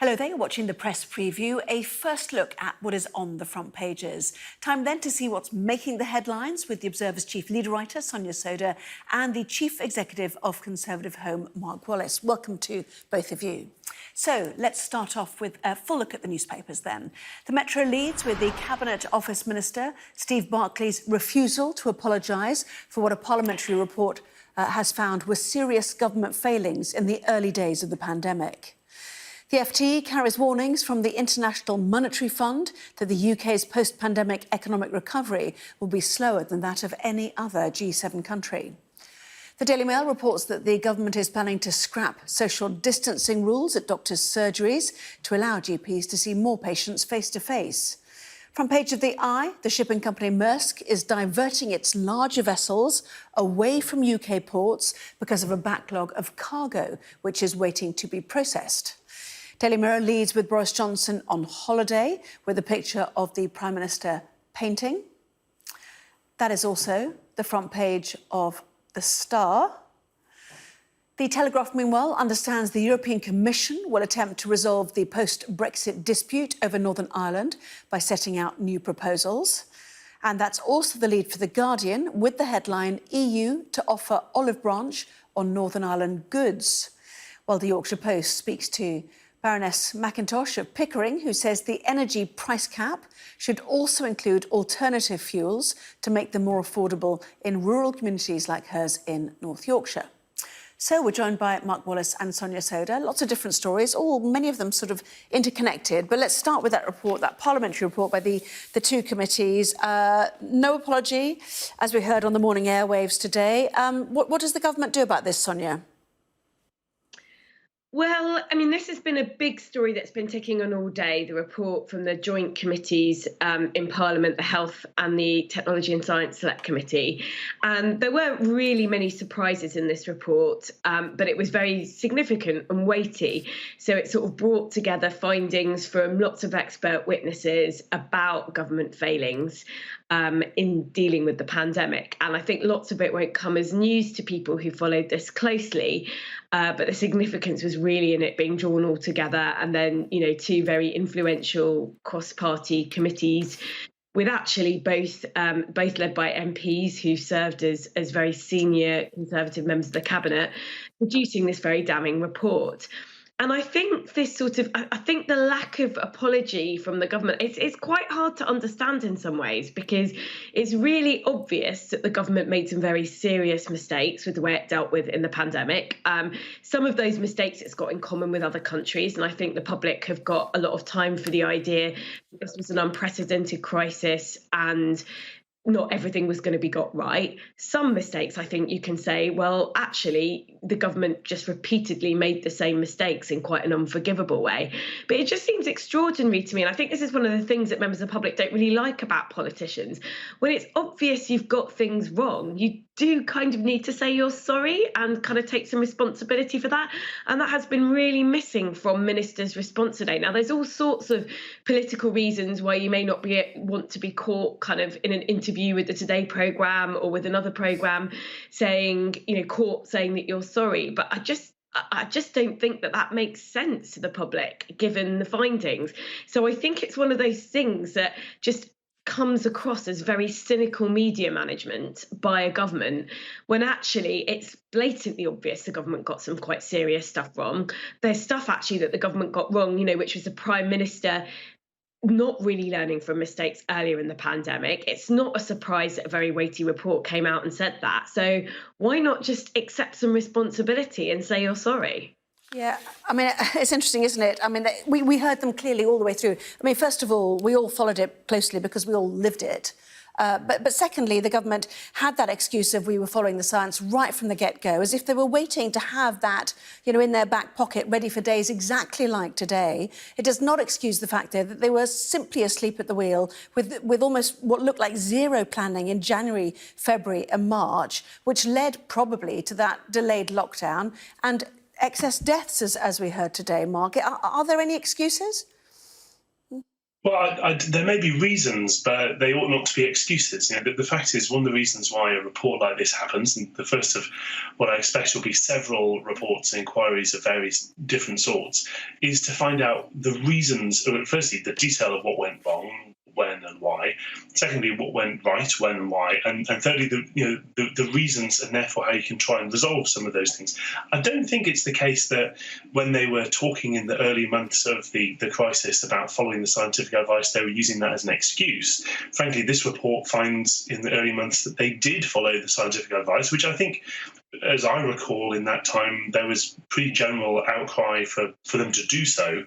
Hello there, you're watching the press preview, a first look at what is on the front pages. Time then to see what's making the headlines with the Observer's chief leader writer, Sonia Sodah, and the chief executive of ConservativeHome, Mark Wallace. Welcome to both of you. So let's start off with a full look at the newspapers then. The Metro leads with the Cabinet Office Minister, Steve Barclay's refusal to apologise for what a parliamentary report has found were serious government failings in the early days of the pandemic. The FT carries warnings from the International Monetary Fund that the UK's post-pandemic economic recovery will be slower than that of any other G7 country. The Daily Mail reports that the government is planning to scrap social distancing rules at doctors' surgeries to allow GPs to see more patients face-to-face. Front page of the Eye, the shipping company Maersk is diverting its larger vessels away from UK ports because of a backlog of cargo, which is waiting to be processed. Daily Mirror leads with Boris Johnson on holiday with a picture of the Prime Minister painting. That is also the front page of The Star. The Telegraph, meanwhile, understands the European Commission will attempt to resolve the post-Brexit dispute over Northern Ireland by setting out new proposals. And that's also the lead for The Guardian with the headline, EU to offer olive branch on Northern Ireland goods. While the Yorkshire Post speaks to Baroness McIntosh of Pickering, who says the energy price cap should also include alternative fuels to make them more affordable in rural communities like hers in North Yorkshire. So we're joined by Mark Wallace and Sonia Sodah. Lots of different stories, many of them sort of interconnected. But let's start with that report, that parliamentary report by the two committees. No apology, as we heard on the morning airwaves today. What does the government do about this, Sonia? Well, I mean, this has been a big story that's been ticking on all day, the report from the joint committees in Parliament, the Health and the Technology and Science Select Committee. And there weren't really many surprises in this report, but it was very significant and weighty. So it sort of brought together findings from lots of expert witnesses about government failings in dealing with the pandemic. And I think lots of it won't come as news to people who followed this closely. But the significance was really in it being drawn all together, and then, two very influential cross-party committees with actually both led by MPs who served as very senior Conservative members of the Cabinet, producing this very damning report. And I think I think the lack of apology from the government, it's quite hard to understand in some ways, because it's really obvious that the government made some very serious mistakes with the way it dealt with in the pandemic. Some of those mistakes it's got in common with other countries. And I think the public have got a lot of time for the idea that this was an unprecedented crisis and not everything was going to be got right. Some mistakes, I think you can say, well, actually, the government just repeatedly made the same mistakes in quite an unforgivable way. But it just seems extraordinary to me. And I think this is one of the things that members of the public don't really like about politicians. When it's obvious you've got things wrong, you do kind of need to say you're sorry and kind of take some responsibility for that. And that has been really missing from ministers' response today. Now, there's all sorts of political reasons why you may not want to be caught kind of in an interview with the Today programme or with another programme saying, caught saying that you're sorry. But I just don't think that makes sense to the public, given the findings. So I think it's one of those things that just comes across as very cynical media management by a government, when actually it's blatantly obvious the government got some quite serious stuff wrong. There's stuff actually that the government got wrong, which was the Prime Minister not really learning from mistakes earlier in the pandemic. It's not a surprise that a very weighty report came out and said that. So why not just accept some responsibility and say you're sorry? Yeah, I mean, it's interesting, isn't it? I mean, we heard them clearly all the way through. I mean, first of all, we all followed it closely because we all lived it. But secondly, the government had that excuse of we were following the science right from the get-go, as if they were waiting to have that, in their back pocket, ready for days exactly like today. It does not excuse the fact, though, that they were simply asleep at the wheel with almost what looked like zero planning in January, February and March, which led probably to that delayed lockdown and excess deaths, as we heard today, Mark. Are there any excuses? Well, there may be reasons, but they ought not to be excuses. The fact is, one of the reasons why a report like this happens, and the first of what I expect will be several reports and inquiries of various different sorts, is to find out the reasons, firstly, the detail of what went wrong, when and why. Secondly, what went right, when and why, and thirdly, the reasons and therefore how you can try and resolve some of those things. I don't think it's the case that when they were talking in the early months of the crisis about following the scientific advice, they were using that as an excuse. Frankly, this report finds in the early months that they did follow the scientific advice, which I think, as I recall, in that time there was pretty general outcry for them to do so.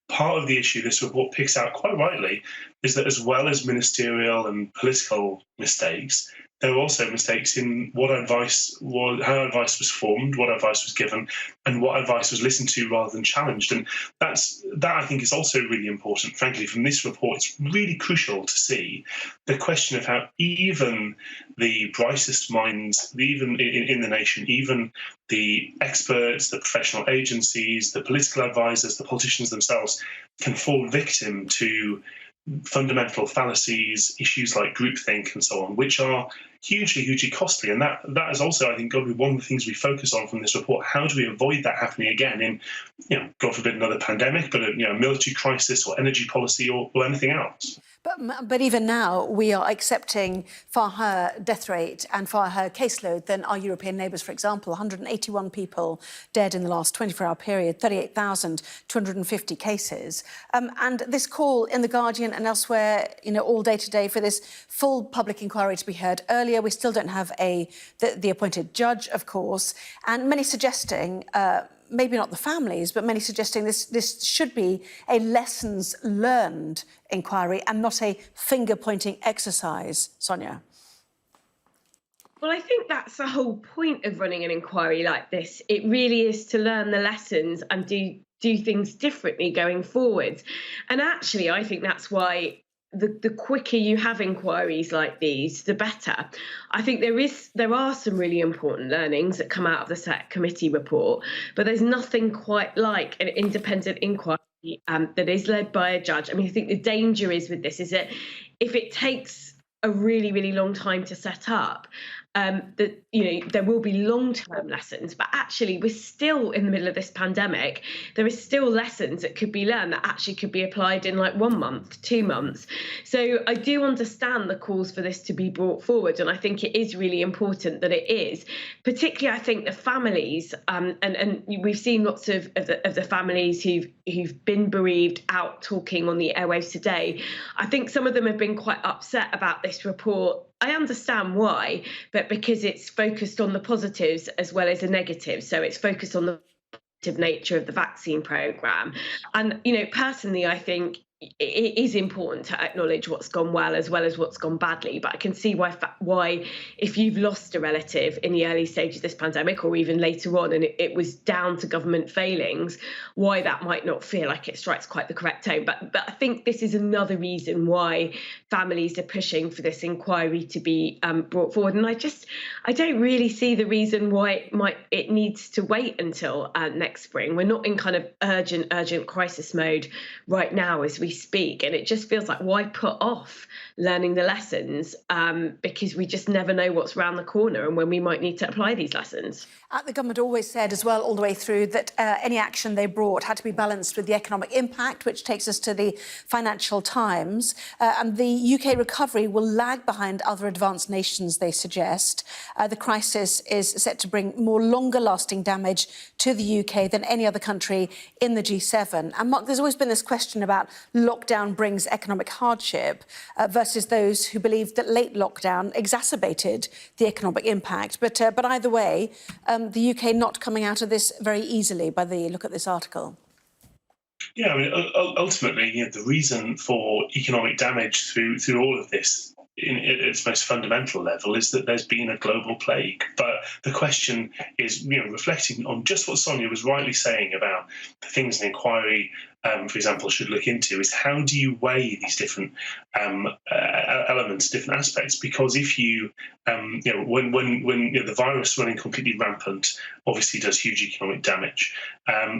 Part of the issue this report picks out quite rightly is that as well as ministerial and political mistakes, there were also mistakes in what advice was, how advice was formed, what advice was given, and what advice was listened to rather than challenged. And that I think is also really important. Frankly, from this report, it's really crucial to see the question of how even the brightest minds, even in the nation, even the experts, the professional agencies, the political advisors, the politicians themselves can fall victim to fundamental fallacies, issues like groupthink and so on, which are hugely, hugely costly. And that is also, I think, got to be one of the things we focus on from this report. How do we avoid that happening again in, God forbid, another pandemic, but a military crisis or energy policy or anything else? But even now, we are accepting far higher death rate and far higher caseload than our European neighbours, for example. 181 people dead in the last 24-hour period, 38,250 cases. And this call in The Guardian and elsewhere, all day today for this full public inquiry to be heard earlier. We still don't have the appointed judge, of course, and many suggesting maybe not the families, but many suggesting this should be a lessons learned inquiry and not a finger-pointing exercise. Sonia? Well, I think that's the whole point of running an inquiry like this. It really is to learn the lessons and do things differently going forward. And actually, I think that's why the quicker you have inquiries like these, the better. I think there are some really important learnings that come out of the Select Committee report, but there's nothing quite like an independent inquiry that is led by a judge. I mean, I think the danger is with this is that if it takes a really, really long time to set up, that there will be long-term lessons, but actually we're still in the middle of this pandemic. There is still lessons that could be learned that actually could be applied in like 1 month, 2 months. So I do understand the calls for this to be brought forward, and I think it is really important that it is. Particularly, I think the families, and we've seen lots of the families who've been bereaved out talking on the airwaves today. I think some of them have been quite upset about this report. I understand why, but because it's focused on the positives as well as the negatives. So it's focused on the positive nature of the vaccine programme. And, personally, I think it is important to acknowledge what's gone well as what's gone badly. But I can see why if you've lost a relative in the early stages of this pandemic or even later on, and it was down to government failings, why that might not feel like it strikes quite the correct tone. But I think this is another reason why families are pushing for this inquiry to be brought forward. And I don't really see the reason why it needs to wait until next spring. We're not in kind of urgent crisis mode right now as we speak, and it just feels like, why put off learning the lessons, because we just never know what's around the corner and when we might need to apply these lessons. The government always said as well all the way through that any action they brought had to be balanced with the economic impact, which takes us to the Financial Times. And the UK recovery will lag behind other advanced nations, they suggest. The crisis is set to bring more longer-lasting damage to the UK than any other country in the G7. And Mark, there's always been this question about lockdown brings economic hardship versus those who believe that late lockdown exacerbated the economic impact. But either way, the UK not coming out of this very easily by the look at this article. Yeah, I mean, ultimately, the reason for economic damage through all of this, in its most fundamental level, is that there's been a global plague. But the question is, reflecting on just what Sonia was rightly saying about the things in inquiry for example, should look into is how do you weigh these different elements, different aspects? Because if you, when the virus running completely rampant obviously does huge economic damage.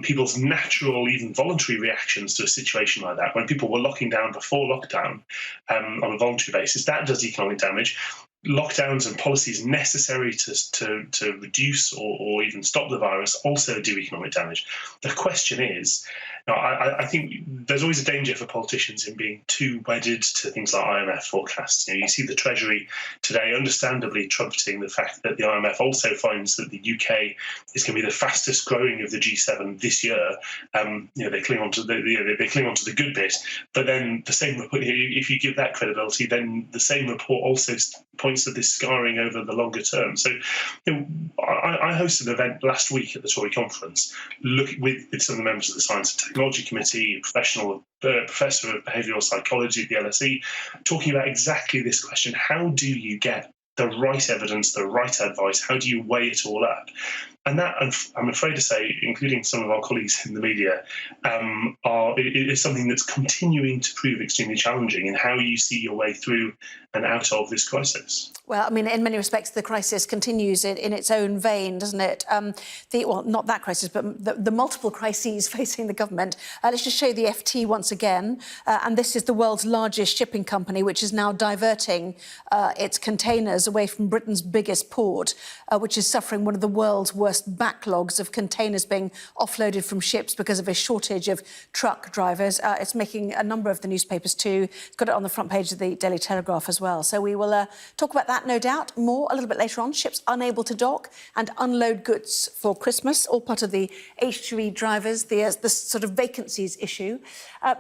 People's natural, even voluntary reactions to a situation like that, when people were locking down before lockdown on a voluntary basis, that does economic damage. Lockdowns and policies necessary to reduce or even stop the virus also do economic damage. The question is, I think there's always a danger for politicians in being too wedded to things like IMF forecasts. You see the Treasury today, understandably, trumpeting the fact that the IMF also finds that the UK is going to be the fastest growing of the G7 this year. They cling on to the good bit, but then the same report, if you give that credibility, then the same report also points to this scarring over the longer term. So, I hosted an event last week at the Tory conference, with some of the members of the Science and Technology Committee, a professor of behavioural psychology at the LSE, talking about exactly this question: how do you get the right evidence, the right advice? How do you weigh it all up? And that, I'm afraid to say, including some of our colleagues in the media, is something that's continuing to prove extremely challenging in how you see your way through and out of this crisis. Well, I mean, in many respects, the crisis continues in its own vein, doesn't it? Not that crisis, but the multiple crises facing the government. Let's just show the FT once again. And this is the world's largest shipping company, which is now diverting its containers away from Britain's biggest port, which is suffering one of the world's worst backlogs of containers being offloaded from ships because of a shortage of truck drivers. It's making a number of the newspapers too. It's got it on the front page of the Daily Telegraph as well. So we will talk about that, no doubt, more a little bit later on. Ships unable to dock and unload goods for Christmas, all part of the H2E drivers, the sort of vacancies issue.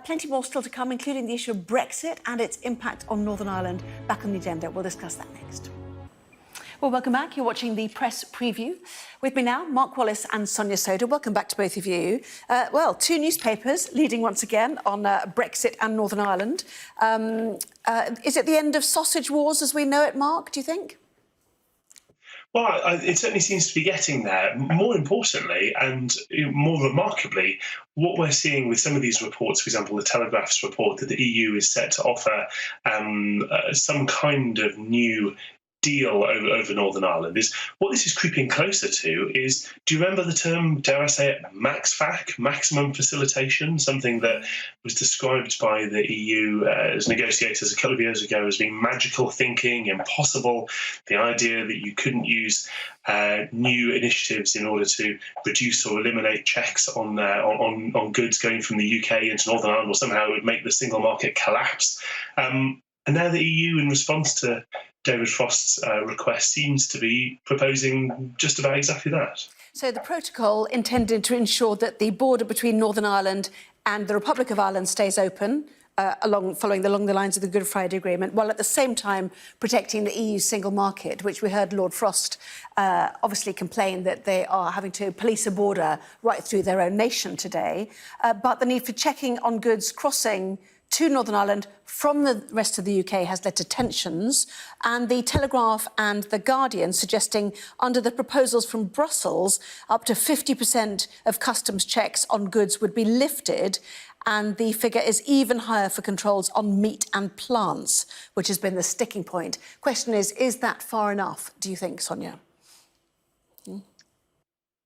Plenty more still to come, including the issue of Brexit and its impact on Northern Ireland. Back on the agenda. We'll discuss that next. Well, welcome back. You're watching the press preview. With me now, Mark Wallace and Sonia Sodah. Welcome back to both of you. Two newspapers leading once again on Brexit and Northern Ireland. Is it the end of sausage wars as we know it, Mark, do you think? Well, it certainly seems to be getting there. More importantly, and more remarkably, what we're seeing with some of these reports, for example, the Telegraph's report that the EU is set to offer some kind of new deal over Northern Ireland, is what this is creeping closer to is, do you remember the term, dare I say it, MaxFac, maximum facilitation, something that was described by the EU as negotiators a couple of years ago as being magical thinking, impossible, the idea that you couldn't use new initiatives in order to reduce or eliminate checks on goods going from the UK into Northern Ireland, or somehow it would make the single market collapse. And now the EU, in response to David Frost's request, seems to be proposing just about exactly that. So the protocol intended to ensure that the border between Northern Ireland and the Republic of Ireland stays open, following along the lines of the Good Friday Agreement, while at the same time protecting the EU single market, which we heard Lord Frost obviously complain that they are having to police a border right through their own nation today. But the need for checking on goods crossing to Northern Ireland from the rest of the UK has led to tensions, and the Telegraph and the Guardian suggesting under the proposals from Brussels up to 50% of customs checks on goods would be lifted, and the figure is even higher for controls on meat and plants, which has been the sticking point. Question is that far enough, do you think, Sonia?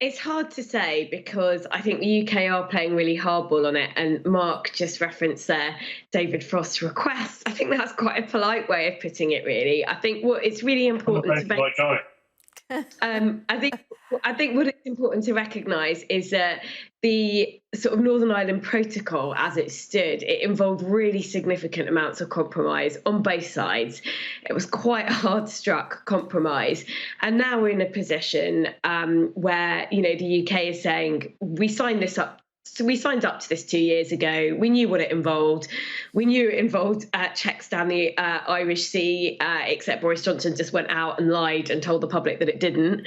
It's hard to say, because I think the UK are playing really hardball on it. And Mark just referenced there David Frost's request. I think that's quite a polite way of putting it, really. I think what it's really important to make... I think what it's important to recognise is that the sort of Northern Ireland Protocol, as it stood, it involved really significant amounts of compromise on both sides. It was quite a hard-struck compromise, and now we're in a position where the UK is saying we signed this up. So we signed up to this 2 years ago. We knew what it involved. We knew it involved checks down the Irish Sea, except Boris Johnson just went out and lied and told the public that it didn't,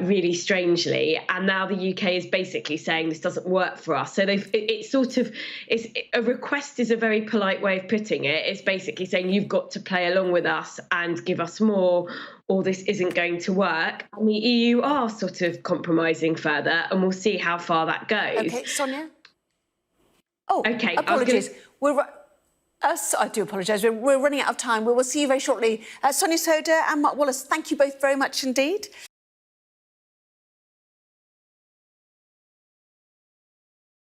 really strangely. And now the UK is basically saying this doesn't work for us. So a request is a very polite way of putting it. It's basically saying you've got to play along with us and give us more, or this isn't going to work. And the EU are sort of compromising further, and we'll see how far that goes. OK, Sonia? Oh, okay. apologies. I do apologise. We're running out of time. We will see you very shortly. Sonia Sodah and Mark Wallace, thank you both very much indeed.